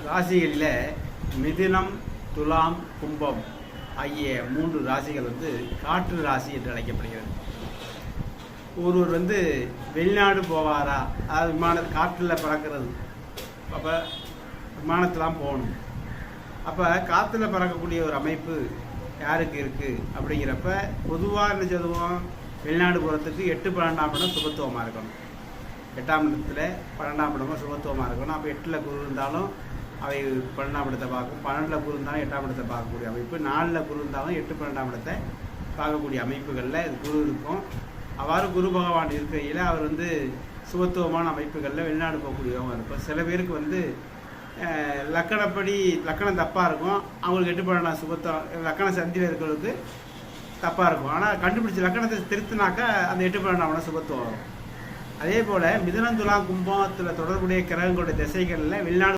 ராசிகளில் மிதுனம், துலாம், கும்பம் ஆகிய 3 ராசிகள் காற்று ராசி என்று அழைக்கப்படுகிறது. ஒருவர் வெளிநாடு போவாரா, அதாவது காற்றில் பறக்கிறது, அப்போ விமானத்தெலாம் போகணும். அப்போ காற்றுல பறக்கக்கூடிய ஒரு அமைப்பு யாருக்கு இருக்குது அப்படிங்கிறப்ப பொதுவாக என்ன சொல்லுவோம், வெளிநாடு போகிறதுக்கு 8, 12ஆம் இடம் சுபத்துவமாக இருக்கணும். 8ஆம் இடத்துல 12ஆம் இடமும் சுபத்துவமாக இருக்கணும். அப்போ 8ல் குரு இருந்தாலும் அவை 12ஆம் இடத்தை பார்க்கும், 12ல் குரு இருந்தாலும் 8ஆம் இடத்தை பார்க்கக்கூடிய அமைப்பு, 4ல் குரு இருந்தாலும் 8, 12ஆம் இடத்தை பார்க்கக்கூடிய அமைப்புகளில் இது குரு இருக்கும். அவ்வாறு குரு பகவான் இருக்கையில் அவர் சுபத்துவமான அமைப்புகளில் வெளிநாடு போகக்கூடியவங்க இருக்கும். சில பேருக்கு லக்கணப்படி லக்கணம் தப்பாக இருக்கும், அவங்களுக்கு 8, 12ஆம் சுபத்துவம் லக்கண சந்தியில் இருக்கிறவங்களுக்கு தப்பாக இருக்கும். ஆனால் கண்டுபிடிச்சி லக்கணத்தை திருத்தினாக்கா அந்த 8, 12ஆம் இடம் சுபத்துவம் வரும். அதே போல் மிதுனம், துலாம், கும்பத்தில் தொடர்புடைய கிரகங்களுடைய திசைகளில் வெளிநாடு